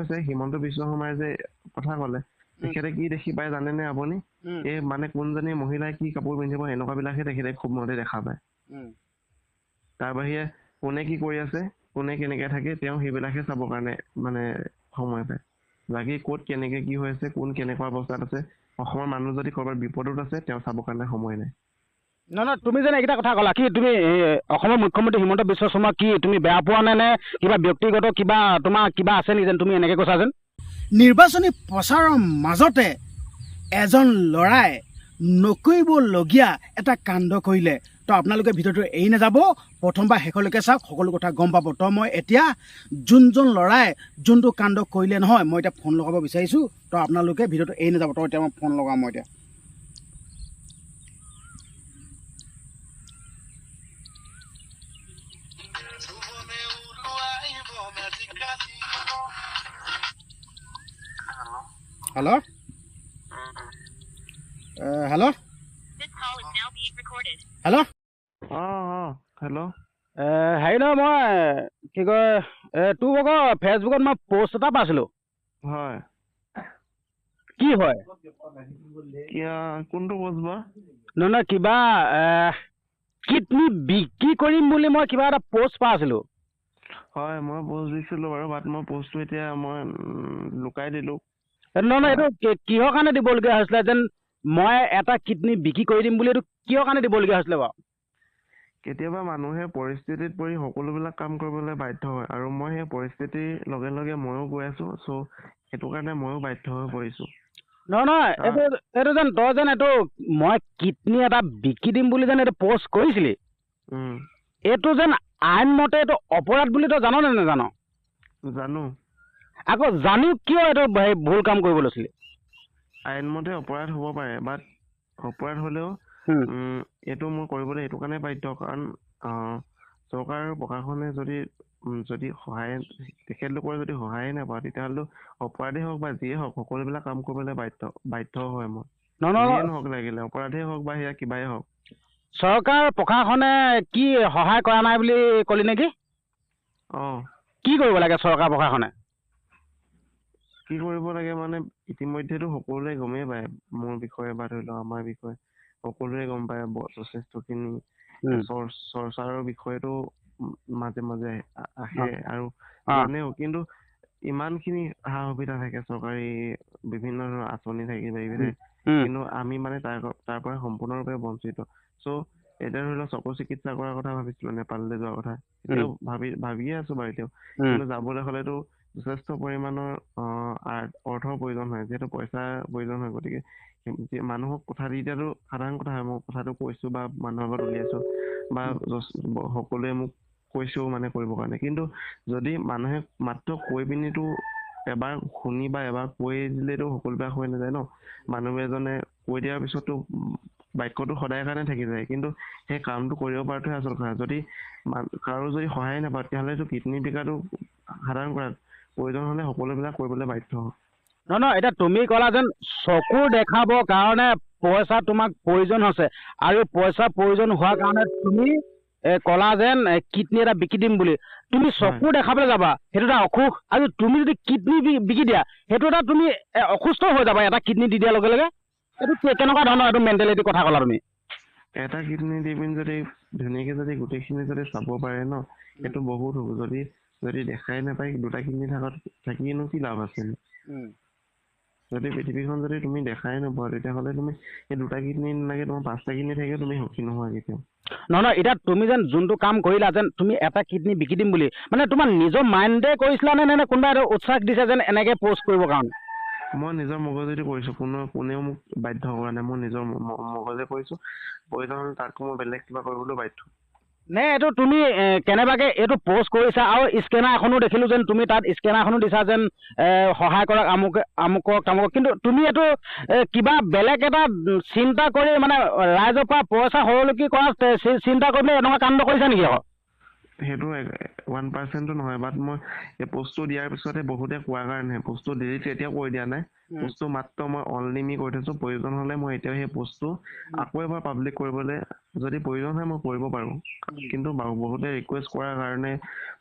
হৈছে হিমন্ত বিশ্ব শৰ্মাই যে কথা ক'লে তেখেতে কি দেখি পায় জানেনে আপুনি এই মানে কোনজনী মহিলাই কি কাপোৰ পিন্ধিব এনেকুৱা বিলাকহে তেখেতে খুব মতে দেখা পায় তাৰ বাহিৰে কোনে কি কৰি আছে কোনে কেনেকে থাকে তেওঁ সেইবিলাকহে চাবৰ কাৰণে মানে সময় পায় বাকী ক'ত কেনেকে কি হৈ আছে কোন কেনেকুৱা অৱস্থাত আছে অসমৰ মানুহ যদি ক'ৰবাত বিপদত আছে তেওঁ চাবৰ কাৰণে সময় নাই নহয় তুমি যেন এইকেইটা কথা ক'লা কি তুমি অসমৰ মুখ্যমন্ত্ৰী হিমন্ত বিশ্ব শৰ্মা কি তুমি বেয়া পোৱা নে কিবা ব্যক্তিগত কিবা তোমাৰ কিবা আছে নেকি যেন তুমি এনেকে কৈছা যেন নিৰ্বাচনী প্ৰচাৰৰ মাজতে এজন ল'ৰাই নকৰিবলগীয়া এটা কাণ্ড কৰিলে তো আপোনালোকে ভিডিঅ'টো এৰি নাযাব প্ৰথমবাৰ শেষলৈকে চাওক সকলো কথা গম পাব তো মই এতিয়া যোনজন ল'ৰাই যোনটো কাণ্ড কৰিলে নহয় মই এতিয়া ফোন লগাব বিচাৰিছোঁ তো আপোনালোকে ভিডিঅ'টো এৰি নাযাব তো এতিয়া মই ফোন লগাম মই এতিয়া Hello? Hello? This call is now being recorded. Hello? Hello' হেৰি নহয় মই কি কয় তোৰ ভাগৰ ফেচবুকত মই পষ্ট এটা পাইছিলোঁ হয় কি হয় কোনটো বস্তু নহয় কিবা কিডনী বিক্ৰী কৰিম বুলি মই কিবা এটা পষ্ট পাই আছিলোঁ হয় মই পোষ্ট দিছিলোঁ বাৰু বাট মই পোষ্টটো এতিয়া মই লুকাই দিলোঁ নহয় এইটো কিহৰ কাৰণে দিবলগীয়া হৈছিলে যেন মই এটা কিডনী বিক্ৰী কৰি দিম বুলি এইটো কিহৰ কাৰণে দিবলগীয়া হৈছিলে বাৰু কেতিয়াবা মানুহে পৰিস্থিতিত পৰি সকলোবিলাক কাম কৰিবলৈ বাধ্য হয় আৰু মই সেই পৰিস্থিতিৰ লগে লগে ময়ো গৈ আছোঁ চ' সেইটো কাৰণে ময়ো বাধ্য হৈ পৰিছোঁ নহয় এইটো যেন তই যেন এইটো মই কিডনী এটা বিক্ৰী দিম বুলি যেন এইটো পষ্ট কৰিছিলি এইটো যেন আইনমতে এইটো অপৰাধ বুলি তই জান নে নাজান জানো আকৌ জানি কিয় এইটো ভুল কাম কৰিব লৈছিলি আইনমতে অপৰাধ হ'ব পাৰে বাট অপৰাধ হ'লেও এইটো মই কৰিবলৈ এইটো কাৰণে বাধ্য কাৰণ চৰকাৰ আৰু প্ৰশাসনে যদি সহায় তেখেতলোকৰ যদি সহায়ে নাপাওঁ তেতিয়াহ'লে অপৰাধেই হওক বা যিয়ে হওক সকলোবিলাক কাম কৰিবলৈ বাধ্য হয় মই যিয়ে নহওক লাগিলে অপৰাধেই হওক বা সেয়া কিবাই হওক চৰকাৰ প্ৰশাসনে কি সহায় কৰা নাই বুলি ক'লি নেকি কি কৰিব লাগে চৰকাৰ প্ৰশাসনে কি কৰিব লাগে মানে ইতিমধ্যেতো সকলোৱে গমেই পায় মোৰ বিষয়ে বা ধৰি লওক আমাৰ বিষয়ে সকলোৱে গম পায় যথেষ্টখিনি চৰ্চাৰৰ বিষয়েতো মাজে মাজে আহে আৰু জানেও কিন্তু ইমানখিনি সা সুবিধা থাকে চৰকাৰী বিভিন্ন ধৰণৰ আঁচনি থাকিব কিন্তু আমি মানে তাৰ পৰা সম্পূৰ্ণৰূপে বঞ্চিত চ' এতিয়া ধৰি লওক চকু চিকিৎসা কৰাৰ কথা ভাবিছিলো নেপাললৈ যোৱাৰ কথা এতিয়াও ভাবিয়ে আছো বাৰু এতিয়াও কিন্তু যাবলৈ হলেতো যথেষ্ট পৰিমাণৰ অৰ্থৰ প্ৰয়োজন হয় যিহেতু পইচাৰ প্ৰয়োজন হয় গতিকে মানুহক কথা দি দিয়াটো সাধাৰণ কথা হয় মই কথাটো কৈছো বা মানুহৰ আগত উলিয়াইছো বা সকলোৱে মোক কৈছো মানে কৰিবৰ কাৰণে কিন্তু যদি মানুহে মাত্ৰ কৈ পিনিতো এবাৰ শুনি বা এবাৰ কৈ দিলেতো সকলোবিলাক হৈ নাযায় ন মানুহ এজনে কৈ দিয়াৰ পিছতো বাক্যটো সদায় কাৰণে থাকি যায় কিন্তু সেই কামটো কৰিব পৰাটোহে আচল কথা যদি কাৰো যদি সহায় নাপায় তেতিয়াহ'লেতো কিডনী বিকাটো সাধাৰণ কৰাত প্ৰয়োজন হলে সকলোবিলাক কৰিবলৈ বাধ্য হয় নহয় এতিয়া তুমি ক'লা যেন চকু দেখাবৰ কাৰণে পইচা তোমাক প্ৰয়োজন হৈছে আৰু পইচা প্ৰয়োজন হোৱাৰ কাৰণে তুমি ক'লা যেন কিডনী এটা বিকি দিম বুলি তুমি চকু দেখাবলৈ যাবা সেইটো এটা অসুখ আৰু তুমি যদি কিডনী বিকি দিয়া সেইটো এটা তুমি অসুস্থ হৈ যাবা এটা কিডনী দি দিয়াৰ লগে লগে এইটো কেনেকুৱা ধৰণৰ এইটো মেণ্টেলিটি কথা ক'লা তুমি এটা কিডনী দি পিনি যদি ধুনীয়াকে যদি গোটেইখিনি যদি চাব পাৰে ন সেইটো বহুত হ'ব যদি দেখাই নাপায় দুটা কিডনী থাকিনো কি লাভ আছে যদি পৃথিৱীখন যদি তুমি দেখাই নোপোৱা তেতিয়াহ'লে তুমি এই দুটা কিডনী নালাগে তোমাৰ 5টা কিডনী থাকিও তুমি সুখী নোহোৱা কেতিয়াও নহয় এতিয়া তুমি যেন যোনটো কাম কৰিলা যেন তুমি এটা কিডনী বিকি দিম বুলি মানে তোমাৰ নিজৰ মাইণ্ডে কৰিছিলা নে কোনোবা এটা উৎসাহ দিছে যেন এনেকে পষ্ট কৰিবৰ কাৰণে মই নিজৰ মগজেদি কৰিছো কোনেও মোক বাধ্য কৰা নাই মই নিজৰ মগজে কৰিছো প্ৰয়োজন হ'লে তাতকৈ মই বেলেগ কিবা কৰিবলৈ বাধ্য নে এইটো তুমি কেনেবাকে এইটো পষ্ট কৰিছা আৰু স্কেনাৰ এখনো দেখিলো যেন তুমি তাত স্কেনাৰ এখনো দিছা যেন সহায় কৰক আমুকক তামুকক কিন্তু তুমি এইটো কিবা বেলেগ এটা চিন্তা কৰি মানে ৰাইজৰ পৰা পইচা সৰলকি কৰা চিন্তা কৰি পেলাই এনেকুৱা কাণ্ড কৰিছা নেকি আকৌ সেইটো 1% নহয় বাট মই এই পোষ্টটো দিয়াৰ পিছতে বহুতে কোৱাৰ কাৰণে পোষ্টটো ডিলিট এতিয়াও কৰি দিয়া নাই পোষ্টটো মাত্ৰ মই অনলিমি কৰি থৈছো প্ৰয়োজন হলে মই এতিয়া সেই পোষ্টটো আকৌ এবাৰ পাব্লিক কৰিবলৈ যদি প্ৰয়োজন হয় মই কৰিব পাৰো কিন্তু বহুতে ৰিকুৱেষ্ট কৰাৰ কাৰণে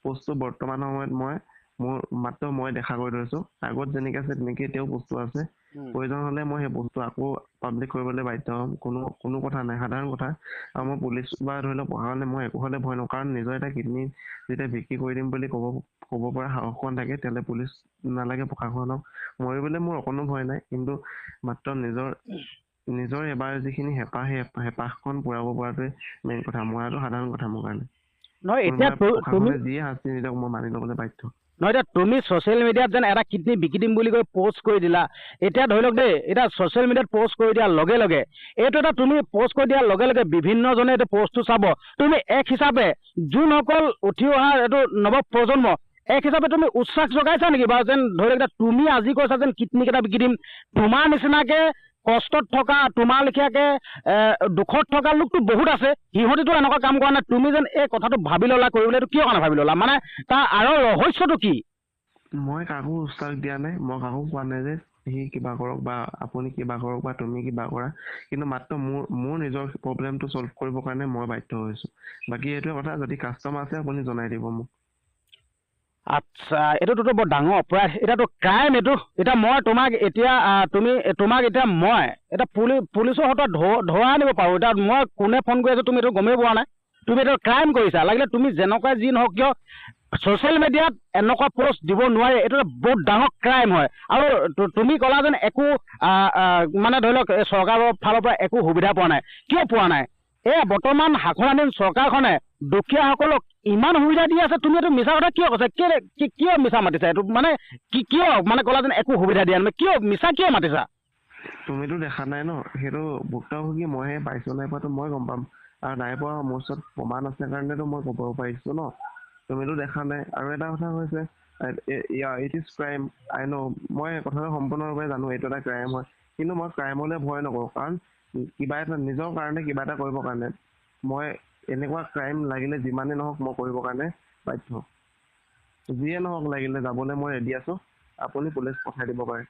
পোষ্টটো বৰ্তমান সময়ত মই মোৰ মাত্ৰ মই দেখা কৰি থৈছো আগত যেনেকে আছে তেনেকে এতিয়াও বস্তু আছে প্ৰয়োজন হলে মই সেই বস্তু আকৌ পাব্লিক কৰিবলৈ বাধ্য হ'ম কোনো কথা নাই সাধাৰণ কথা আৰু মই পুলিচ বা ধৰি লওক পঢ়া হলে মই একো হলে ভয় নকৰো কাৰণ নিজৰ এটা কিডনী যেতিয়া বিক্ৰী কৰি দিম বুলি ক'ব পৰা সাহসখন থাকে তেতিয়াহ'লে পুলিচ নালাগে প্ৰশাসনক মৰিবলৈ মোৰ অকণো ভয় নাই কিন্তু মাত্ৰ নিজৰ এবাৰ যিখিনি হেঁপাহখন পূৰাব পৰাটোৱে মেইন কথা মৰাটো সাধাৰণ কথা মোৰ কাৰণে নহয় এতিয়া তুমি যিয়ে শাস্তি নিদিয়ক মই মানি ল'বলৈ বাধ্য নহয় এতিয়া তুমি ছ'চিয়েল মিডিয়াত যেন এটা কিডনী বিকি দিম বুলি কৈ প'ষ্ট কৰি দিলা এতিয়া ধৰি লওক দেই এতিয়া ছ'চিয়েল মিডিয়াত প'ষ্ট কৰি দিয়াৰ লগে লগে এইটো এটা তুমি প'ষ্ট কৰি দিয়াৰ লগে লগে বিভিন্নজনে এইটো প'ষ্টটো চাব তুমি এক হিচাপে যোনসকল উঠি অহা এইটো নৱ প্ৰজন্ম এক হিচাপে তুমি উৎসাহ জগাইছা নেকি বাৰু যেন ধৰি লওক এতিয়া তুমি আজি কৈছা যেন কিডনী কেইটা বিকি দিম তোমাৰ নিচিনাকে কষ্টত থকা তোমাৰ লেখীয়াকে দুখত থকা লোকটো বহুত আছে সিহঁতিতো এনেকুৱা কাম কৰা নাই তুমি যেন এই কথাটো ভাবি ল'লা কৰিবলৈ এইটো কিয় কাৰণে ভাবি ল'লা মানে তাৰ আৰু ৰহস্যটো কি মই কাকো উৎসাহ দিয়া নাই মই কাকো কোৱা নাই যে সি কিবা কৰক বা আপুনি কিবা কৰক বা তুমি কিবা কৰা কিন্তু মাত্ৰ মোৰ নিজৰ প্ৰব্লেমটো চল্ভ কৰিবৰ কাৰণে মই বাধ্য হৈছো বাকী এইটোৱে কথা যদি কাষ্টমাৰ আছে আপুনি জনাই দিব মোক আচ্ছা এইটোতো বৰ ডাঙৰ অপৰাধ এতিয়াতো ক্ৰাইম এইটো এতিয়া মই তোমাক এতিয়া মই এটা পুলিচৰ হাতত ধৰা আনিব পাৰোঁ এতিয়া মই কোনে ফোন কৰি আছো তুমি এইটো গমেই পোৱা নাই তুমি এইটো ক্ৰাইম কৰিছা লাগিলে তুমি যেনেকুৱা যি নহওক কিয় ছ'চিয়েল মিডিয়াত এনেকুৱা পষ্ট দিব নোৱাৰে এইটো বহুত ডাঙৰ ক্ৰাইম হয় আৰু তুমি ক'লা যেন একো মানে ধৰি লওক চৰকাৰৰ ফালৰ পৰা একো সুবিধা পোৱা নাই কিয় পোৱা নাই এই বৰ্তমান শাসনাধীন চৰকাৰখনে দুখীয়াসকলক ইমান সুবিধা দি আছে তুমি এইটো মিছা কথা কিয় কৈছা কিয় মিছা মাতিছা এইটো মানে কিয় মানে ক'লা যেন একো সুবিধা দিয়া নাই কিয় মিছা কিয় মাতিছা তুমিতো দেখা নাই ন সেইটো ভুক্তভোগী মইহে পাইছো নাই পোৱাটো মই গম পাম আৰু নাই পোৱা মোৰ ওচৰত প্ৰমাণ আছে কাৰণেতো মই ক'ব পাৰিছো ন তুমিতো দেখা নাই আৰু এটা কথা হৈছে ইট ইজ ক্ৰাইম আই ন মই কথাটো সম্পূৰ্ণৰূপে জানো এইটো এটা ক্ৰাইম হয় কিন্তু মই ক্ৰাইমলৈ ভয় নকৰোঁ কাৰণ কিবা এটা নিজৰ কাৰণে কিবা এটা কৰিবৰ কাৰণে মই এনেকুৱা ক্ৰাইম লাগিলে যিমানেই নহওক মই কৰিবৰ কাৰণে বাধ্য যিয়ে নহওক লাগিলে যাবলৈ মই ৰেডি আছো আপুনি পুলিচ পঠাই দিব পাৰে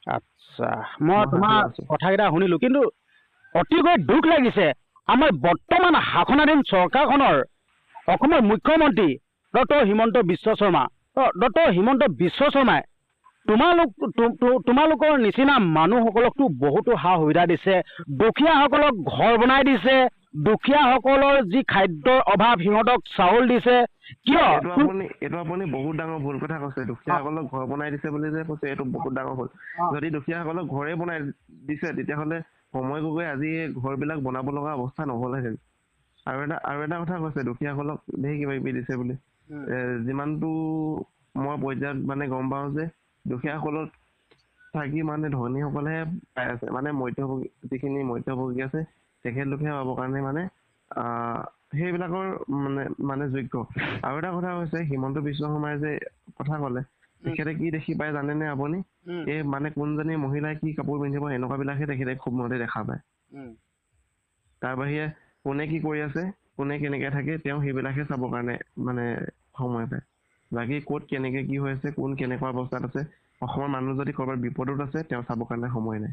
আচ্ছা মই তোমাৰ কথাকেইটা শুনিলো কিন্তু অতিকৈ দুখ লাগিছে আমাৰ বৰ্তমান শাসনাধীন চৰকাৰখনৰ অসমৰ মুখ্যমন্ত্ৰী ডক্টৰ হিমন্ত বিশ্ব শৰ্মাই তোমালোকৰ নিচিনা মানুহসকলকতো বহুতো সা সুবিধা দিছে দুখীয়াসকলক ঘৰ বনাই দিছে দুখীয়াসকলৰ যি খাদ্যৰ অভাৱ সিহঁতক চাউল দিছে কিয় এইটো আপুনি বহুত ডাঙৰ ভুল কথা কৈছে দুখীয়াসকলক ঘৰ বনাই দিছে বুলি যে কৈছে এইটো বহুত ডাঙৰ ভুল যদি দুখীয়াসকলক ঘৰে বনাই দিছে তেতিয়াহ'লে সময় গগৈ আজি ঘৰবিলাক বনাব লগা অৱস্থা নহ'লহেঁতেন আৰু এটা কথা কৈছে দুখীয়াসকলক ধেৰ কিবা কিবি দিছে বুলি যিমানটো মই পৰ্যায়ত মানে গম পাওঁ যে দুখীয়াসকলত থাকি মানে ধনীসকলেহে পাই আছে মানে যিখিনি মধ্যভোগী আছে তেখেতলোকে পাবৰ কাৰণে মানে সেইবিলাকৰ মানে যোগ্য আৰু এটা কথা হৈছে হিমন্ত বিশ্ব শৰ্মাই যে কথা ক'লে তেখেতে কি দেখি পায় জানেনে আপুনি এই মানে কোনজনী মহিলাই কি কাপোৰ পিন্ধিব এনেকুৱাবিলাকহে তেখেতে খুব মতে দেখা পায় তাৰ বাহিৰে কোনে কি কৰি আছে কোনে কেনেকে থাকে তেওঁ সেইবিলাকহে চাবৰ কাৰণে মানে সময় পায় বাকী ক'ত কেনেকে কি হৈ আছে কোন কেনেকুৱা অৱস্থাত আছে অসমৰ মানুহ যদি ক'ৰবাত বিপদত আছে তেওঁ চাবৰ কাৰণে সময় নাই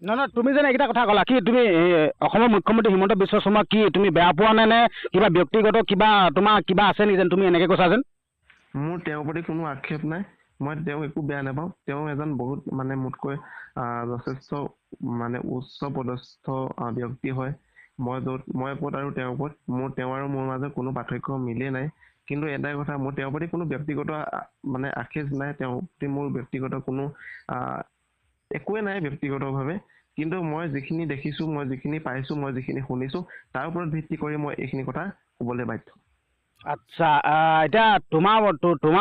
নহয় তুমি যেন এইকেইটা কথা ক'লা কি তুমি অসমৰ মুখ্যমন্ত্ৰী হিমন্ত বিশ্ব শৰ্মা কি তুমি বেয়া পোৱা নে কিবা ব্যক্তিগত তোমাৰ কিবা আছে নেকি যেন তুমি এনেকে কৈছা যেন মোৰ তেওঁৰ প্ৰতি কোনো আক্ষেপ নাই মই তেওঁক একো বেয়া নাপাওঁ তেওঁ এজন বহুত মানে মোতকৈ যথেষ্ট মানে উচ্চ পদস্থ ব্যক্তি হয় মই ক'ত আৰু তেওঁৰ ক'ত তেওঁ আৰু মোৰ মাজত কোনো পাৰ্থক্য মিলেই নাই কিন্তু এটাই কথা মোৰ তেওঁৰ প্ৰতি কোনো ব্যক্তিগত মানে আক্ষেপ নাই তেওঁৰ প্ৰতি মোৰ ব্যক্তিগত কোনো একোৱে নাই ব্যক্তিগতভাৱে কিন্তু মই যিখিনি দেখিছো মই যিখিনি পাইছো মই যিখিনি শুনিছো তাৰ ওপৰত ভিত্তি কৰি মই এইখিনি কথা ক'বলৈ বাধ্য আচ্ছা এতিয়া তোমাৰ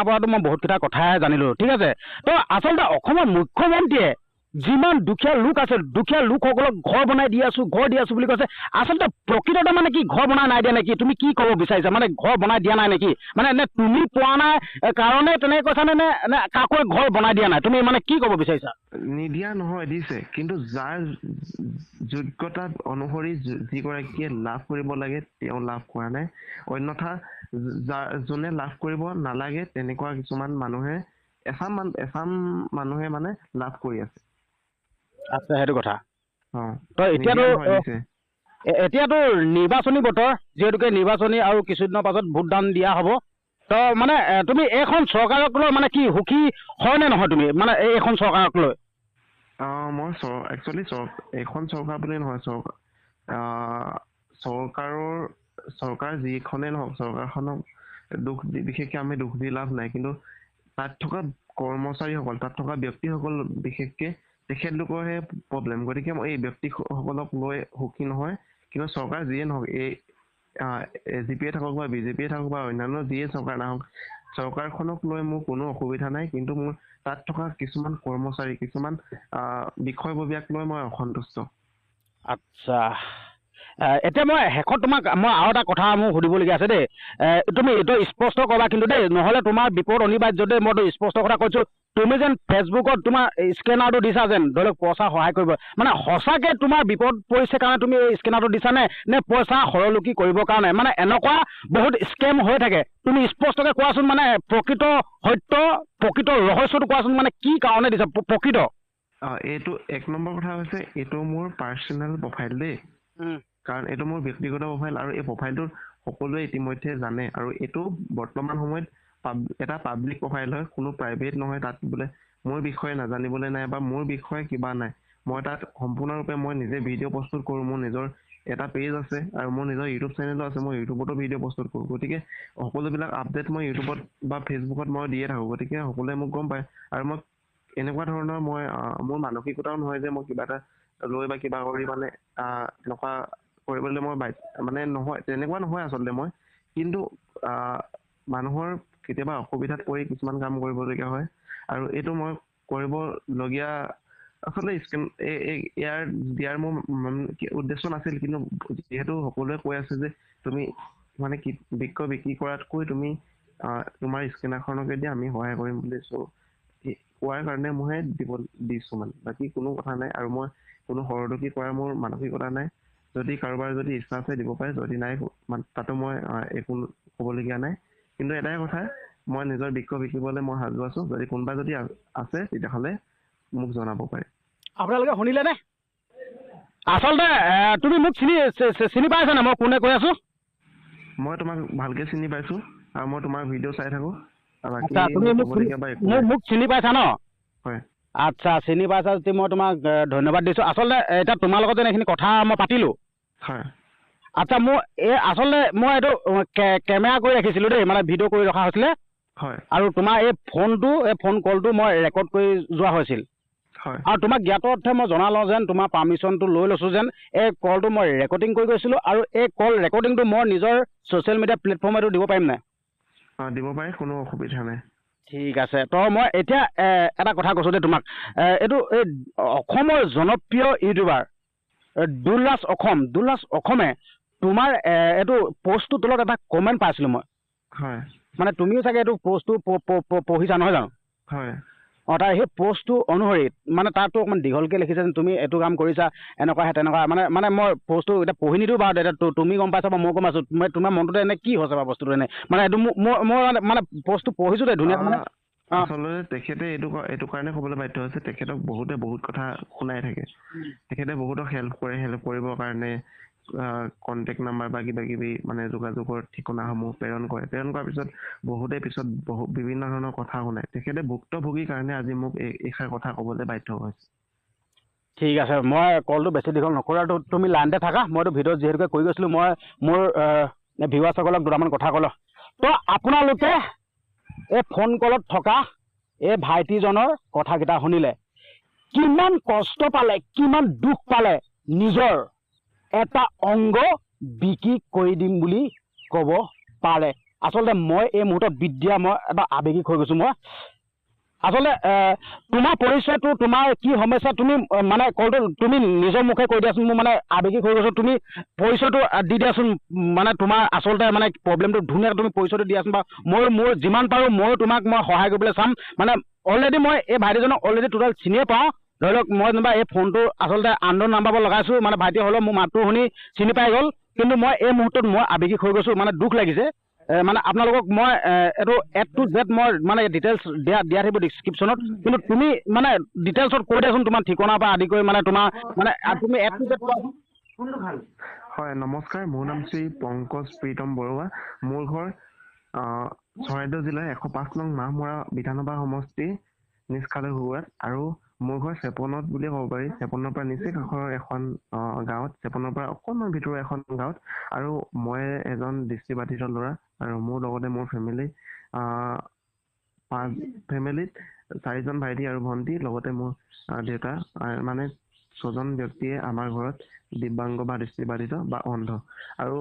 পৰাতো মই বহুত কেইটা কথাই জানিলো ঠিক আছে তো আচলতে অসমৰ মুখ্যমন্ত্ৰীয়ে যিমান দুখীয়া লোক আছে দুখীয়া লোকসকলক ঘৰ বনাই দি আছো বুলি কৈছে আচলতে প্ৰকৃততে মানে কি ঘৰ বনাই নাই দিয়া নেকি তুমি কি ক'ব বিচাৰিছা মানে ঘৰ বনাই দিয়া নাই নেকি মানে নে তুমি পোৱা নাই কাৰণে তেনেকে কৈছা নে কাকোৱে ঘৰ বনাই দিয়া নাই তুমি মানে কি ক'ব বিচাৰিছা নিদিয়া নহয় দিছে কিন্তু যাৰ যোগ্যতা অনুসৰি যিগৰাকীয়ে লাভ কৰিব লাগে তেওঁ লাভ কৰা নাই অন্যথা যোনে লাভ কৰিব নালাগে তেনেকুৱা কিছুমান মানুহে এচাম মানুহে মানে লাভ কৰি আছে আচ্ছা সেইটো কথা তো এতিয়াতো নিৰ্বাচনী বতৰ যিহেতুকে নিৰ্বাচনী আৰু কিছুদিনৰ পাছত ভোটদান দিয়া হ'ব তো মানে তুমি এইখন চৰকাৰক লৈ মানে কি সুখী হয় নে নহয় তুমি মানে এইখন চৰকাৰক লৈ মই একচুৱেলি এইখন চৰকাৰ বুলি নহয় চৰকাৰ যিখনেই নহওক চৰকাৰখনক বিশেষকে আমি দুখ দি লাভ নাই কিন্তু তাত থকা কৰ্মচাৰীসকল তাত থকা ব্যক্তিসকল বিশেষকে তেখেতলোকৰহে প্ৰব্লেম গতিকে মই এই ব্যক্তিসকলক লৈ সুখী নহয় কিন্তু চৰকাৰ যিয়ে নহওক এই AGP থাকক বা BJP থাকক বা অন্যান্য যিয়ে চৰকাৰ নাহক চৰকাৰখনক লৈ মোৰ কোনো অসুবিধা নাই কিন্তু মোৰ তাত থকা কিছুমান কৰ্মচাৰী কিছুমান বিষয়ববীয়াক লৈ মই অসন্তুষ্ট আচ্ছা এতিয়া মই শেষত তোমাক মই আৰু এটা কথা মোৰ সুধিবলগীয়া আছে দেই তুমি এইটো স্পষ্ট ক'বা কিন্তু দেই নহ'লে তোমাৰ বিপদ অনিবাৰ্য দেই মইতো স্পষ্ট কথা কৈছোঁ তুমি যেন ফেচবুকত তোমাৰ স্কেনাৰটো দিছা যেন ধৰি লওক পইচা সহায় কৰিব মানে সঁচাকৈ তোমাৰ বিপদ পৰিছে কাৰণে তুমি এই স্কেনাৰটো দিছা নে পইচা সৰলুকি কৰিবৰ কাৰণে মানে এনেকুৱা বহুত স্কেম হৈ থাকে তুমি স্পষ্টকৈ কোৱাচোন মানে প্ৰকৃত সত্য প্ৰকৃত ৰহস্যটো কোৱাচোন মানে কি কাৰণে দিছা প্ৰকৃত এইটো 1 নম্বৰ কথা হৈছে এইটো মোৰ পাৰ্চনেল প্ৰফাইল দেই কাৰণ এইটো মোৰ ব্যক্তিগত প্ৰফাইল আৰু এই প্ৰফাইলটোত সকলোৱে ইতিমধ্যে জানে আৰু এইটো বৰ্তমান সময়ত এটা পাব্লিক প্ৰফাইল হয় কোনো প্ৰাইভেট নহয় তাত বোলে মোৰ বিষয়ে নাজানিবলৈ নাই বা মোৰ বিষয়ে কিবা নাই মই তাত সম্পূৰ্ণৰূপে মই নিজে ভিডিঅ' প্ৰস্তুত কৰোঁ মোৰ নিজৰ এটা পেজ আছে আৰু মোৰ নিজৰ ইউটিউব চেনেলো আছে মই ইউটিউবতো ভিডিঅ' প্ৰস্তুত কৰোঁ গতিকে সকলোবিলাক আপডেট মই ইউটিউবত বা ফেচবুকত মই দিয়ে থাকোঁ গতিকে সকলোৱে মোক গম পায় আৰু মই এনেকুৱা ধৰণৰ মই মোৰ মানসিকতাও নহয় যে মই কিবা এটা লৈ বা কিবা কৰি মানে এনেকুৱা কৰিবলৈ মই মানে নহয় তেনেকুৱা নহয় আচলতে মই কিন্তু মানুহৰ কেতিয়াবা অসুবিধাত পৰি কিছুমান কাম কৰিবলগীয়া হয় আৰু এইটো মই কৰিবলগীয়া আচলতে ইয়াৰ দিয়াৰ মোৰ উদ্দেশ্য নাছিল কিন্তু যিহেতু সকলোৱে কৈ আছে যে তুমি মানে বিক্ৰী কৰাতকৈ তুমি তোমাৰ স্কেনাৰখনকে দি আমি সহায় কৰিম বুলি কোৱাৰ কাৰণে মইহে দিছোঁ মানে বাকী কোনো কথা নাই আৰু মই কোনো সৰদকি কৰাৰ মোৰ মানসিকতা নাই যদি কাৰোবাৰ যদি ইচ্ছা আছে দিব পাৰে যদি নাই তাতো মই একো ক'বলগীয়া নাই কিন্তু এটাই কথা মই নিজৰ বিকিবলৈ মই সাজু আছোঁ যদি কোনোবা যদি আছে তেতিয়াহ'লে মোক জনাব পাৰে আপোনালোকে শুনিলেনে আচলতে তুমি মোক চিনি পাইছা নে মই কোনে কৈ আছোঁ মই তোমাক ভালকে চিনি পাইছোঁ আৰু মই তোমাৰ ভিডিঅ' চাই থাকোঁ তুমি মোক চিনি পাইছা ন হয় আচ্ছা চিনি পাইছা যদি মই তোমাক ধন্যবাদ দিছোঁ আচলতে এতিয়া তোমাৰ লগত যেন এইখিনি কথা মই পাতিলোঁ হয় আচ্ছা মোৰ আচলতে মই এইটো কেমেৰা কৰি ৰাখিছিলোঁ দেই মানে ভিডিঅ' কৰি ৰখা হৈছিলে হয় আৰু তোমাৰ এই ফোন কলটো মই ৰেকৰ্ড কৰি যোৱা হৈছিল হয় আৰু তোমাক জ্ঞাত অৰ্থে মই জনালোঁ যেন তোমাৰ পাৰ্মিশ্যনটো লৈ লৈছোঁ যেন এই কলটো মই ৰেকৰ্ডিং কৰি গৈছিলোঁ আৰু এই কল ৰেকৰ্ডিংটো মই নিজৰ ছ'চিয়েল মিডিয়া প্লেটফৰ্মতো দিব পাৰিম নাই দিব পাৰে কোনো অসুবিধা নাই ঠিক আছে তো মই এতিয়া এটা কথা কৈছোঁ দেই তোমাক এইটো এই অসমৰ জনপ্ৰিয় ইউটিউবাৰ দুলাজ অসমে তোমাৰ এইটো পষ্টটোৰ তলত এটা কমেণ্ট পাইছিলোঁ মই হয় মানে তুমিও চাগে এইটো পষ্টটো পঢ়িছা নহয় জানো হয় তাৰ সেই পষ্টটো অনুসৰি মানে তাতো অকণমান দীঘলকৈ লিখিছে যেন তুমি এইটো কাম কৰিছা এনেকুৱা তেনেকুৱা মানে মই পষ্টটো এতিয়া পঢ়ি নিদিওঁ বাৰু এতিয়া তুমি গম পাইছা বা মই গম পাইছোঁ তোমাৰ মনটোতে এনে কি হৈছে বাৰু বস্তুটো এনে মানে এইটো মই মানে পষ্টটো পঢ়িছোঁ দেই ধুনীয়া মানে আচলতে তেখেতে এইটো কাৰণে ক'বলৈ বাধ্য হৈছে তেখেতক বহুতে বহুত কথা শুনাই থাকে তেখেতে বহুতক হেল্প কৰিবৰ কাৰণে কণ্টেক্ট নাম্বাৰ বা কিবা কিবি মানে যোগাযোগৰ ঠিকনাসমূহ প্ৰেৰণ কৰাৰ পিছত বহুতে বিভিন্ন ধৰণৰ কথা শুনায় তেখেতে ভুক্তভোগীৰ কাৰণে আজি মোক এইষাৰ কথা ক'বলৈ বাধ্য হৈছে ঠিক আছে মই কলটো বেছি দীঘল নকৰোঁ আৰু তুমি লাইনতে থাকা মইতো ভিডিঅ'ত যিহেতুকে কৰি গৈছিলোঁ মই মোৰ ভিউৱাৰসকলক দুটামান কথা ক'লোঁ তো আপোনালোকে এই ফোন কলত থকা এই ভাইটিজনৰ কথাকেইটা শুনিলে কিমান কষ্ট পালে কিমান দুখ পালে নিজৰ এটা অংগ বিক্ৰী কৰি দিম বুলি ক'ব পাৰে আচলতে মই এই মুহূৰ্তত বিদ্যা মই এটা আৱেগিক হৈ গৈছোঁ মই আচলতে তোমাৰ পৰিচয়টো তোমাৰ কি সমস্যা তুমি মানে কলটো তুমি নিজৰ মুখে কৈ দিয়াচোন মোৰ মানে আৱেগিক হৈ গৈছোঁ তুমি পৰিচয়টো দি দিয়াচোন মানে তোমাৰ আচলতে মানে প্ৰব্লেমটো ধুনীয়াকৈ তুমি পৰিচয়টো দিয়াচোন বা মোৰ যিমান পাৰোঁ মই তোমাক মই সহায় কৰিবলৈ চাম মানে অলৰেডি মই এই ভাইটিজনক অলৰেডি টোটেল চিনিয়ে পাওঁ ধৰি লওক মই যেনিবা এই ফোনটো আচলতে আনডন নাম্বাৰ লগাইছোঁ মানে ভাইটি হ'লেও মোৰ মাতটো শুনি চিনি পাই গ'ল কিন্তু মই এই মুহূৰ্তত মই আৱেগিক হৈ গৈছোঁ মানে দুখ লাগিছে মানে আপোনালোকক মই এইটো A to Z মই মানে ডিটেইলছ দিয়া থাকিব ডিছক্ৰিপশ্যনত কিন্তু তুমি মানে ডিটেইলছত কৈ দিয়াচোন তোমাৰ ঠিকনাৰ পৰা আদি কৰি মানে তোমাৰ মানে তুমি A to Z হয় নমস্কাৰ মোৰ নাম শ্ৰী পংকজ প্ৰীতম বৰুৱা মোৰ ঘৰ চৰাইদেউ জিলাৰ 105 নং মাহমৰা বিধানসভা সমষ্টি নিজ খালৈ হুৱাত আৰু মোৰ ঘৰ চেপনত বুলিয়ে ক'ব পাৰি। চেপনৰ পৰা নিচেই কাষৰ এখন গাঁৱত, চেপনৰ পৰা অকণমান ভিতৰৰ এখন গাঁৱত। আৰু মই এজন দৃষ্টিবাধিত ল'ৰা আৰু মোৰ লগতে মোৰ ফেমিলিত 4জন ভাইটি আৰু ভণ্টি, লগতে মোৰ দেউতা, মানে 6জন ব্যক্তিয়ে আমাৰ ঘৰত দিব্যাংগ বা দৃষ্টিবাধিত বা অন্ধ। আৰু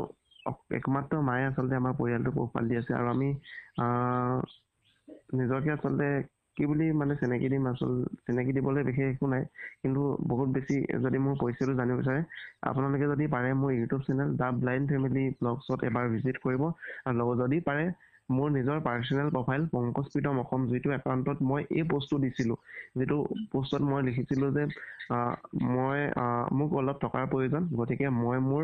একমাত্ৰ মায়ে আচলতে আমাৰ পৰিয়ালটো পোহপাল দি আছে। আৰু আমি নিজকে আচলতে কি বুলি মানে চিনাকি দিম, চিনাকি দিবলৈ বিশেষ একো নাই, কিন্তু বহুত বেছি যদি মোৰ পৰিচয়টো জানিব বিচাৰে আপোনালোকে যদি পাৰে মোৰ YouTube channel the blind family ব্লগছত এবাৰ ভিজিট কৰিব। আৰু যদি পাৰে মোৰ নিজৰ পাৰ্চনেল প্ৰফাইল পংকজ প্ৰীতম অসম, যিটো একাউণ্টত মই এই পোষ্টটো দিছিলোঁ, যিটো পোষ্টত মই লিখিছিলোঁ যে মোক অলপ টকাৰ প্ৰয়োজন, গতিকে মই মোৰ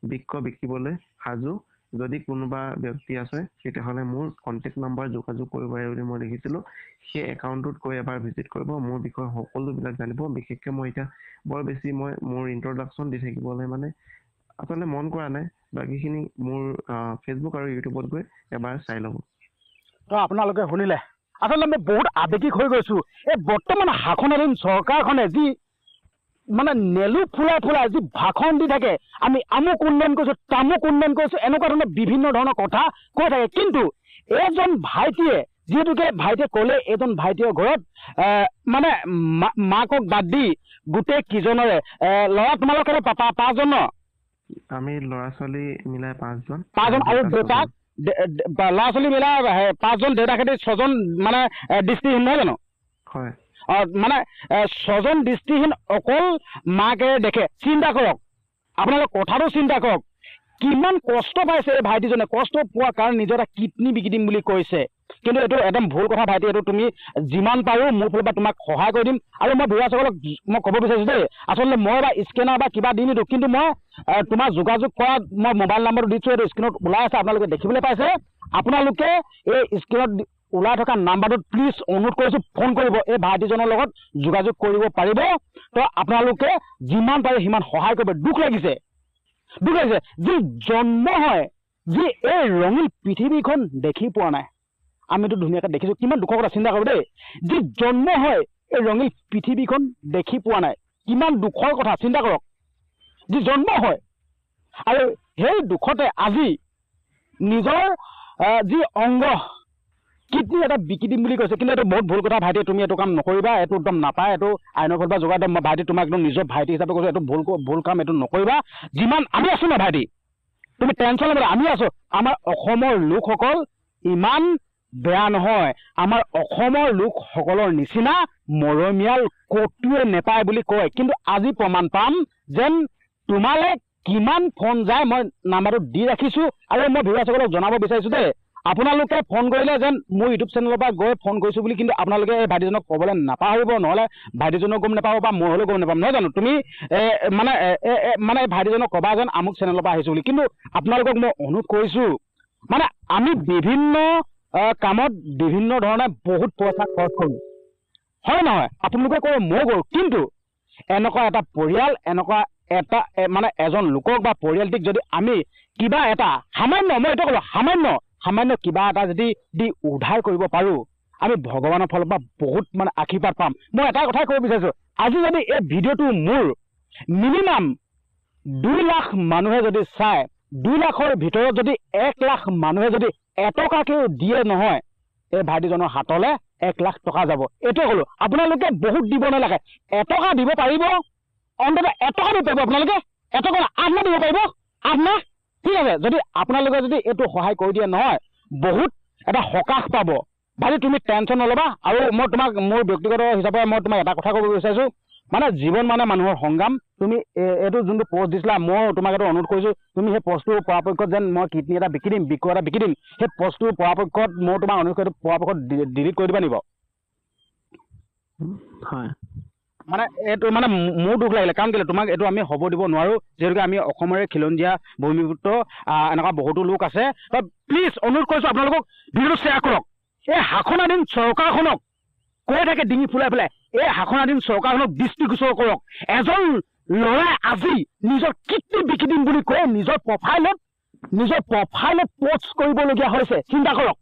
বৃক্ষ বিকিবলৈ সাজু, যদি কোনোবা ব্যক্তি আছে তেতিয়াহ'লে মোৰ কণ্টেক্ট নম্বৰ যোগাযোগ কৰিব পাৰে বুলি মই লিখিছিলোঁ। সেই একাউণ্টটোত গৈ এবাৰ ভিজিট কৰিব, মোৰ বিষয়ে সকলোবিলাক জানিব। বিশেষকৈ মই এতিয়া বৰ বেছি মোৰ ইন্ট্ৰডাকশ্যন দি থাকিবলৈ মানে আচলতে মন কৰা নাই। বাকীখিনি মোৰ ফেচবুক আৰু ইউটিউবত গৈ এবাৰ চাই ল'ব। তো আপোনালোকে শুনিলে, আচলতে মই বহুত আৱেগিক হৈ গৈছোঁ। এই বৰ্তমান শাসনাধীন চৰকাৰখনে যি মানে নেলু ফুলাই যি ভাষণ দি থাকে, আমি আমুক উন্নয়ন কৰিছোঁ, তামুক উন্নয়ন কৰিছোঁ, এনেকুৱা ধৰণৰ বিভিন্ন ধৰণৰ কথা কৈ থাকে। কিন্তু এজন ভাইটিয়ে, যিহেতুকে ভাইটিয়ে ক'লে এজন ভাইটিৰ ঘৰত মানে মাকক বাদ দি গোটেই কিজনৰে ল'ৰা তোমালোকৰ 5জন ন? আমি ল'ৰা ছোৱালী মিলাই 5জন আৰু দেউতাক ল'ৰা ছোৱালী মিলাই 5জন, দেউতাকেদি 6জন মানে দৃষ্টিহীন নহয় জানো? হয়। মানে 6জন দৃষ্টিহীন অকল মাকে দেখে। চিন্তা কৰক, আপোনালোকে কথাটো চিন্তা কৰক, কিমান কষ্ট পাইছে এই ভাইটিজনে। কষ্ট পোৱাৰ কাৰণে নিজৰ এটা কিডনী বিকি দিম বুলি কৈছে। কিন্তু এইটো একদম ভুল কথা ভাইটি, এইটো তুমি যিমান পাৰোঁ মোৰ ফালৰ পৰা তোমাক সহায় কৰি দিম। আৰু মই ভিউৱাৰসকলক মই ক'ব বিচাৰিছোঁ দেই, আচলতে মই বা স্কেনাৰ বা কিবা দি নিদিওঁ, কিন্তু মই তোমাৰ যোগাযোগ কৰা মই মোবাইল নম্বৰটো দিছোঁ, এইটো স্ক্ৰীণত ওলাই আছে, আপোনালোকে দেখিবলৈ পাইছে। আপোনালোকে এই স্ক্ৰীণত ওলাই থকা নাম্বাৰটোত প্লিজ অনুৰোধ কৰিছোঁ ফোন কৰিব, এই ভাইটিজনৰ লগত যোগাযোগ কৰিব পাৰিব। তো আপোনালোকে যিমান পাৰে সিমান সহায় কৰিব। দুখ লাগিছে যি জন্ম হয়, যি এই ৰঙীন পৃথিৱীখন দেখি পোৱা নাই। আমিতো ধুনীয়াকৈ দেখিছোঁ, কিমান দুখৰ কথা চিন্তা কৰোঁ দেই। যি জন্ম হয় এই ৰঙীন পৃথিৱীখন দেখি পোৱা নাই, কিমান দুখৰ কথা চিন্তা কৰক। যি জন্ম হয় আৰু সেই দুখতে আজি নিজৰ যি অংগ কিডনী এটা বিকি দিম বুলি কৈছে। কিন্তু এইটো বহুত ভুল কথা ভাইটি, তুমি এইটো কাম নকৰিবা, এইটো একদম নাপায়, এইটো আইনৰ ফালৰ পৰা যোগাই দিম। মই ভাইটি তোমাক একদম নিজৰ ভাইটি হিচাপে কৈছোঁ, এইটো ভুল কাম, এইটো নকৰিবা। যিমান আমি আছোঁ ন ভাইটি, তুমি টেনশ্যন ল'বা, আমি আছোঁ। আমাৰ অসমৰ লোকসকল ইমান বেয়া নহয়, আমাৰ অসমৰ লোকসকলৰ নিচিনা মৰমীয়াল ক'তোৱে নেপায় বুলি কয়। কিন্তু আজি প্ৰমাণ পাম যেন তোমালে কিমান ফোন যায়, মই নাম্বাৰটো দি ৰাখিছোঁ। আৰু মই ভিউৱাৰসকলক জনাব বিচাৰিছোঁ দেই, আপোনালোকে ফোন কৰিলে যেন মোৰ ইউটিউব চেনেলৰ পৰা গৈ ফোন কৰিছোঁ বুলি কিন্তু আপোনালোকে এই ভাইটিজনক ক'বলৈ নাপাহৰিব, নহ'লে ভাইটিজনক গম নাপাব বা মই হ'লেও গম নাপাম, নহয় জানো? তুমি মানে ভাইটিজনক ক'বা যেন আমুক চেনেলৰ পৰা আহিছোঁ বুলি। কিন্তু আপোনালোকক মই অনুৰোধ কৰিছোঁ, মানে আমি বিভিন্ন কামত বিভিন্ন ধৰণে বহুত পইচা খৰচ কৰোঁ, হয় নহয়? আপোনালোকে কৰোঁ, ময়ো কৰোঁ। কিন্তু এনেকুৱা এটা পৰিয়াল, এনেকুৱা এটা মানে এজন লোকক বা পৰিয়ালটিক যদি আমি কিবা এটা সামান্য, মই এইটো ক'লোঁ সামান্য কিবা এটা যদি দি উদ্ধাৰ কৰিব পাৰোঁ, আমি ভগৱানৰ ফালৰ পৰা বহুত মানে আশীৰ্বাদ পাম। মই এটা কথাই ক'ব বিচাৰিছোঁ, আজি যদি এই ভিডিঅ'টো মোৰ মিনিমাম 2 লাখ মানুহে যদি চায়, 2 লাখৰ ভিতৰত যদি 1 লাখ মানুহে যদি এটকাকেও দিয়ে নহয়, এই ভাইটিজনৰ হাতলৈ 1 লাখ টকা যাব। এইটোৱে ক'লোঁ, আপোনালোকে বহুত দিব নালাগে, এটকা দিব পাৰিব, অন্ততঃ এটকা দিব পাৰিব। আপোনালোকে এটকা 8 মাহ দিব পাৰিব, 8 মাহ, ঠিক আছে? যদি আপোনালোকে যদি এইটো সহায় কৰি দিয়ে নহয়, বহুত এটা সকাহ পাব। ভাইটি তুমি টেনশ্যন নল'বা। আৰু মই তোমাক মোৰ ব্যক্তিগত হিচাপে মই তোমাক এটা কথা ক'ব বিচাৰিছোঁ, মানে জীৱন মানে মানুহৰ সংগ্ৰাম। তুমি এইটো যোনটো পষ্ট দিছিলা, মই তোমাক এইটো অনুৰোধ কৰিছোঁ, তুমি সেই পষ্টটোৰ পৰাপক্ষত যেন মই কিডনী এটা বিকি দিম, বৃক্ষ এটা বিকি দিম, সেই পষ্টটোৰ পৰাপক্ষত মই তোমাক অনুৰোধ কৰিছোঁ, পৰাপক্ষত ডিলিট কৰি দিবা নিব। হয়, মানে এইটো মানে মোৰ দুখ লাগিলে, কাৰণ কেলৈ তোমাক এইটো আমি হ'ব দিব নোৱাৰোঁ, যিহেতুকে আমি অসমৰে খিলঞ্জীয়া ভূমিপুত্ৰ এনেকুৱা বহুতো লোক আছে। প্লিজ অনুৰোধ কৰিছোঁ আপোনালোকক ভিডিঅ'টো শ্বেয়াৰ কৰক। এই শাসনাধীন চৰকাৰখনক কৈ থাকে ডিঙি ফুলাই পেলাই, এই শাসনাধীন চৰকাৰখনক দৃষ্টিগোচৰ কৰক। এজন ল'ৰাই আজি নিজৰ কিডনী বিকি দিম বুলি কৈ নিজৰ প্ৰফাইলত পোষ্ট কৰিবলগীয়া হৈছে। চিন্তা কৰক,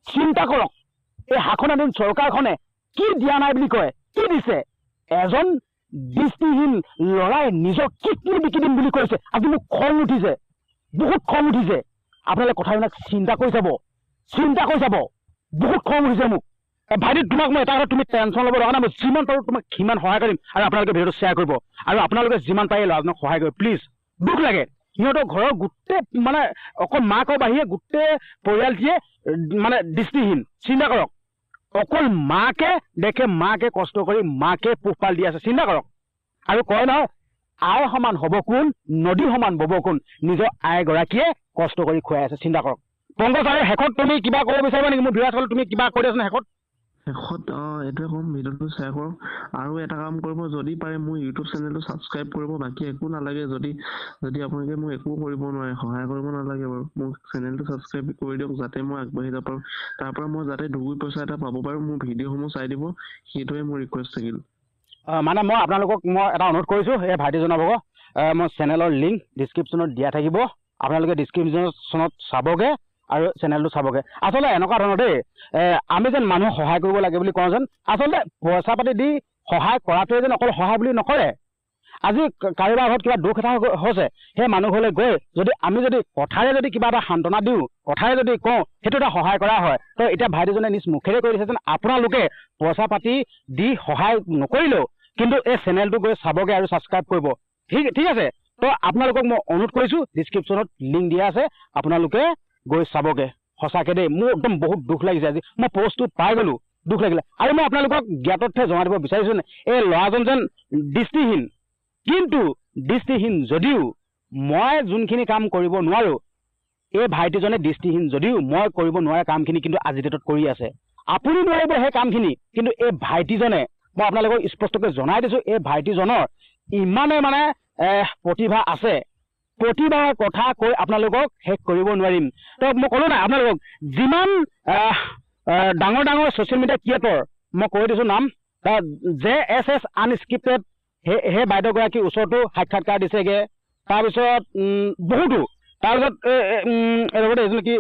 চিন্তা কৰক এই শাসনাধীন চৰকাৰখনে কি দিয়া নাই বুলি কয়, কি দিছে? এজন দৃষ্টিহীন ল'ৰাই নিজৰ কিডনী বিকি দিম বুলি কৈছে। আজি মোক খং উঠিছে, বহুত খং উঠিছে। আপোনালোকে কথাবিলাক চিন্তা কৰি চাব, বহুত খং উঠিছে মোক। ভাইটি, তোমাক মই এটা কথা, তুমি টেনশ্যন ল'ব লগা নাই। মই যিমান পাৰোঁ তোমাক সিমান সহায় কৰিম, আৰু আপোনালোকে ভিডিঅ'টো শ্বেয়াৰ কৰিব, আৰু আপোনালোকে যিমান পাৰে ল'ৰাজনক সহায় কৰিব প্লিজ। দুখ লাগে, সিহঁতৰ ঘৰৰ গোটেই মানে অকল মাকৰ বাহিৰে গোটেই পৰিয়ালটিয়ে মানে দৃষ্টিহীন। চিন্তা কৰক, অকল মাকে দেখে, মাকে কষ্ট কৰি মাকে পোহপাল দি আছে। চিন্তা কৰক। আৰু কয় নহয়, আই সমান হ'ব কোন, নদী সমান বব কোন, নিজৰ আইগৰাকীয়ে কষ্ট কৰি খুৱাই আছে। চিন্তা কৰক। পংকজ, আৰু শেষত তুমি কিবা ক'ব বিচাৰিবা নেকি? মোৰ ভিডিঅ' তুমি কিবা কৈ দিয়াচোন শেষত। এইটোৱে ক'ম, ভিডিঅ'টো শ্বেয়াৰ কৰক, আৰু এটা কাম কৰিব, যদি পাৰে মোৰ ইউটিউব চেনেলটো ছাবস্ক্ৰাইব কৰিব। বাকী একো নালাগে। যদি আপোনালোকে মোক একো কৰিব নোৱাৰে, সহায় কৰিব নালাগে বাৰু, মোক চেনেলটো ছাবস্ক্ৰাইব কৰি দিয়ক, যাতে মই আগবাঢ়ি যাব পাৰোঁ। তাৰ পৰা মই যাতে 2 পইচা এটা পাব পাৰোঁ, মোৰ ভিডিঅ'সমূহ চাই দিব, সেইটোৱে মোৰ ৰিকুৱেষ্ট থাকিল। মানে মই আপোনালোকক এটা অনুৰোধ কৰিছোঁ, এই ভাইটিজনৰ ভাগৰ মোৰ চেনেলৰ লিংক ডিছক্ৰিপশ্যনত দিয়া থাকিব। আপোনালোকে ডিছক্ৰিপশ্যনত চাবগৈ আৰু চেনেলটো চাবগৈ। আচলতে এনেকুৱা ধৰণৰ দেই, আমি যেন মানুহক সহায় কৰিব লাগে বুলি কওঁ যেন, আচলতে পইচা পাতি দি সহায় কৰাটোৱে যেন অকল সহায় বুলি নকৰে। আজি কাৰোবাৰ ঘৰত কিবা দুখ এটা হৈছে, সেই মানুহ ঘৰলৈ গৈ আমি যদি কথাৰে যদি কিবা এটা সান্তনা দিওঁ, কথাৰে যদি কওঁ, সেইটো এটা সহায় কৰা হয়। তো এতিয়া ভাইটিজনে নিজ মুখেৰে কৈ দিছে যেন আপোনালোকে পইচা পাতি দি সহায় নকৰিলেও কিন্তু এই চেনেলটো গৈ চাবগৈ আৰু ছাবস্ক্ৰাইব কৰিব। ঠিক আছে। তো আপোনালোকক মই অনুৰোধ কৰিছোঁ, ডিছক্ৰিপশ্যনত লিংক দিয়া আছে, আপোনালোকে গৈ চাবগৈ। সঁচাকৈ দেই, মোৰ একদম বহুত দুখ লাগিছে। আজি মই পষ্টটো পাই গ'লোঁ, দুখ লাগিলে। আৰু মই আপোনালোকক জ্ঞাতৰ্থে জনাই দিব বিচাৰিছোঁ, এই ল'ৰাজন যেন দৃষ্টিহীন, কিন্তু দৃষ্টিহীন যদিও মই যোনখিনি কাম কৰিব নোৱাৰোঁ, এই ভাইটিজনে দৃষ্টিহীন যদিও মই কৰিব নোৱাৰা কামখিনি কিন্তু আজিৰ ডেটত কৰি আছে। আপুনি নোৱাৰিব সেই কামখিনি, কিন্তু এই ভাইটিজনে, মই আপোনালোকক স্পষ্টকৈ জনাই দিছোঁ, এই ভাইটিজনৰ ইমানে মানে প্ৰতিভা আছে, প্ৰতিভাৰ কথা কৈ আপোনালোকক শেষ কৰিব নোৱাৰিম। তো মই ক'লোঁ নাই, আপোনালোকক যিমান ডাঙৰ ডাঙৰ ছ'চিয়েল মিডিয়া ক্ৰিয়েটৰ মই কৈ দিছোঁ নাম, JSS আনস্ক্ৰিপ্টেড, সেই বাইদেউগৰাকীৰ ওচৰতো সাক্ষাৎকাৰ দিছেগৈ। তাৰপিছত বহুতো, তাৰপিছত এইজন কি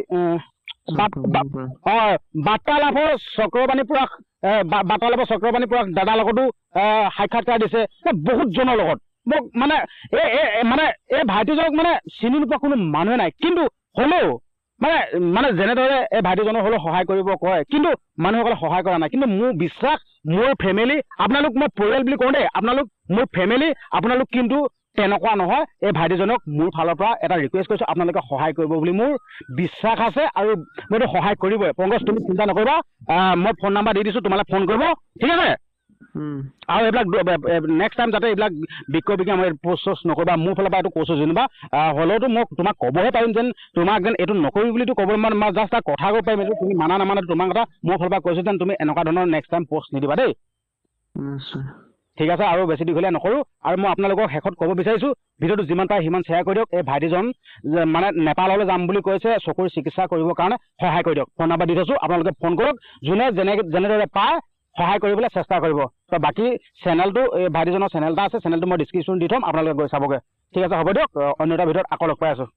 বাৰ্তালাপৰ চক্ৰবাণী পৰাগ দাদাৰ লগতো সাক্ষাৎকাৰ দিছে, বহুতজনৰ লগত। মোক মানে এই ভাইটিজনক মানে চিনি নোপোৱা কোনো মানুহে নাই, কিন্তু হ'লেও মানে যেনেদৰে এই ভাইটিজনৰ হ'লেও সহায় কৰিব কয়, কিন্তু মানুহসকলে সহায় কৰা নাই। কিন্তু মোৰ বিশ্বাস, মোৰ ফেমিলি, আপোনালোক মই পৰিয়াল বুলি কওঁ দেই, আপোনালোক মোৰ ফেমিলি, আপোনালোক কিন্তু তেনেকুৱা নহয়। এই ভাইটিজনক মোৰ ফালৰ পৰা এটা ৰিকুৱেষ্ট কৰিছোঁ, আপোনালোকে সহায় কৰিব বুলি মোৰ বিশ্বাস আছে, আৰু মইতো সহায় কৰিবই। পংকজ, তুমি চিন্তা নকৰিবা, মই ফোন নাম্বাৰ দি দিছোঁ, তোমালৈ ফোন কৰিব, ঠিক আছে? আৰু এইবিলাক নেক্সট টাইম যাতে এইবিলাক বিক্ৰয় বিক্ৰী আমাৰ পোষ্ট নকৰিবা। মোৰ ফালৰ পৰা এইটো কৈছোঁ যেনিবা, হ'লেওতো মই তোমাক ক'বহে পাৰিম যেন তোমাক যেন এইটো নকৰি বুলিতো ক'ব, মই জাষ্ট এটা কথা ক'ব পাৰিম, এইটো তুমি মানা নামানা তোমাৰ কথা। মোৰ ফালৰ পৰা কৈছোঁ যেন তুমি এনেকুৱা ধৰণৰ নেক্সট টাইম পোষ্ট নিদিবা দেই। ঠিক আছে, আৰু বেছি দীঘলীয়া নকৰোঁ। আৰু মই আপোনালোকক শেষত ক'ব বিচাৰিছোঁ, ভিডিঅ'টো যিমান পাৰে সিমান শ্বেয়াৰ কৰি দিয়ক। এই ভাইটিজন মানে নেপাললৈ যাম বুলি কৈছে, চকুৰ চিকিৎসা কৰিবৰ কাৰণে সহায় কৰি দিয়ক। ফোন নাম্বাৰ দি থৈছোঁ, আপোনালোকে ফোন কৰক। যোনে যেনেদৰে পায় সহায় কৰিবলৈ চেষ্টা কৰিব। তো বাকী চেনেলটো, এই ভাইটিজনৰ চেনেল এটা আছে, চেনেলটো মই ডিছক্ৰিপশ্যন দি থ'ম, আপোনালোকে গৈ চাবগৈ। ঠিক আছে, হ'ব দিয়ক, অন্য এটা ভিডিঅ'ত আকৌ লগ পাই আছোঁ।